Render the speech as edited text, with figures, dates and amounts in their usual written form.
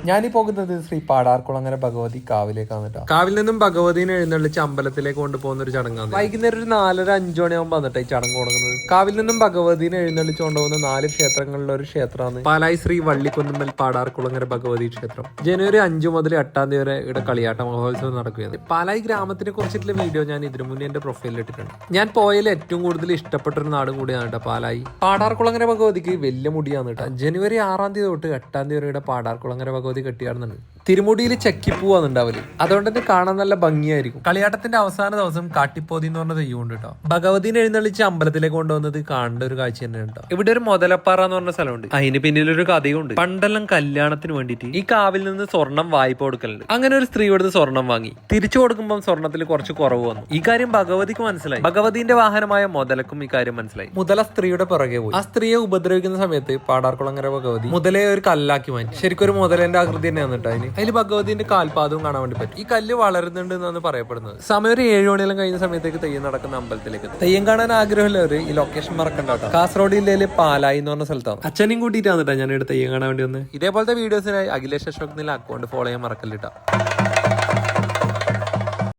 ഞാനീ പോകുന്നത് ശ്രീ പാടാർകുളങ്ങര ഭഗവതി കാവിലേക്കാണ് കേട്ടോ. കാവിൽ നിന്നും ഭഗവതിനെ എഴുന്നള്ളിച്ച് അമ്പലത്തിലേക്ക് കൊണ്ടുപോകുന്ന ഒരു ചടങ്ങാണ്. വൈകുന്നേരം ഒരു 4:30-5 മണിയാകുമ്പോൾ വന്നിട്ട് ഈ ചടങ്ങ് തുടങ്ങുന്നത്. കാവിൽ നിന്നും ഭഗവതിനെ എഴുന്നള്ളിച്ച് കൊണ്ടുപോകുന്ന 4 ക്ഷേത്രങ്ങളിലെ ഒരു ക്ഷേത്രമാണ് പാലായി ശ്രീ വള്ളിക്കുന്നുമ്മൽ പാടാർകുളങ്ങര ഭഗവതി ക്ഷേത്രം. ജനുവരി 5 മുതൽ 8 തീയതി വരെ ഇവിടെ കളിയാട്ട മഹോത്സവം നടക്കുകയാണ്. പാലായി ഗ്രാമത്തിനെ കുറിച്ചിട്ടുള്ള വീഡിയോ ഞാൻ ഇതിനു മുന്നേ എന്റെ പ്രൊഫൈലിൽ ഇട്ടിട്ടുണ്ട്. ഞാൻ പോയതിൽ ഏറ്റവും കൂടുതൽ ഇഷ്ടപ്പെട്ട ഒരു നാടും കൂടിയാണ് കേട്ടോ പാലായി. പാടാർകുളങ്ങര ഭഗവതിക്ക് വലിയ മുടിയാണ് കേട്ടോ. ജനുവരി 6 തീയതി തൊട്ട് 8 തീയതി വരെ പാടാർകുളങ്ങര ഭഗവതി കെട്ടിയാടുന്നുണ്ട്. തിരുമുടിയിൽ ചെക്കിപ്പൂവാണ് ഉണ്ടാവല്. അതുകൊണ്ട് തന്നെ കാണാൻ നല്ല ഭംഗിയായിരിക്കും. കളിയാട്ടത്തിന്റെ അവസാന ദിവസം കാട്ടിപ്പോതി എന്ന് പറഞ്ഞ തെയ്യമുണ്ട് കേട്ടോ. ഭഗവതിനെ എഴുന്നള്ളിച്ച് അമ്പലത്തിലേക്ക് കൊണ്ടുവന്നത് കാണേണ്ട ഒരു കാഴ്ച തന്നെയാണ് കേട്ടോ. ഇവിടെ ഒരു മുതലപ്പാറ എന്ന് പറഞ്ഞ സ്ഥലമുണ്ട്. അതിന് പിന്നിലൊരു കഥയുണ്ട്. പണ്ടെല്ലാം കല്യാണത്തിന് വേണ്ടിയിട്ട് ഈ കാവിൽ നിന്ന് സ്വർണം വായ്പ കൊടുക്കലുണ്ട്. അങ്ങനെ ഒരു സ്ത്രീ ഇവിടുന്ന് സ്വർണം വാങ്ങി തിരിച്ചു കൊടുക്കുമ്പോൾ സ്വർണത്തിൽ കുറച്ച് കുറവ് വന്നു. ഈ കാര്യം ഭഗവതിക്ക് മനസ്സിലായി. ഭഗവതിന്റെ വാഹനമായ മുതലക്കും ഈ കാര്യം മനസ്സിലായി. മുതല സ്ത്രീയുടെ പിറകെ പോയി. ആ സ്ത്രീയെ ഉപദ്രവിക്കുന്ന സമയത്ത് പാടാർകുളങ്ങര ഭഗവതി മുതലയെ ഒരു കല്ലാക്കി മാറ്റി. ശരിക്കും ഒരു മുതലന്റെ ആകൃതി തന്നെയാണ് കേട്ടോ. അതിൽ ഭഗവതിന്റെ കാൽപാദവും കാണാൻ വേണ്ടി പറ്റും. ഈ കല്ല് വളരുന്നുണ്ട് എന്നാണ് പറയപ്പെടുന്നത്. സമയം ഒരു 7 മണിയെല്ലാം കഴിഞ്ഞ സമയത്തേക്ക് തെയ്യം നടക്കുന്ന അമ്പലത്തിലേക്ക് തെയ്യം കാണാൻ ആഗ്രഹമുള്ളവർ ഈ ലൊക്കേഷൻ മറക്കണ്ട കേട്ടോ. കാസർഗോഡ് ജില്ലയിലെ പാലായി എന്ന് പറഞ്ഞ സ്ഥലത്താണ്. അച്ഛനെയും കൂട്ടിയിട്ടാണ് കേട്ടോ ഞാൻ ഇവിടെ തെയ്യം കാണാൻ വേണ്ടി വന്ന്. ഇതേപോലത്തെ വീഡിയോസിനായി അഖിലേഷ് അശോക് അക്കൗണ്ട് ഫോളോ ചെയ്യാൻ മറക്കല്ലിട്ടോ.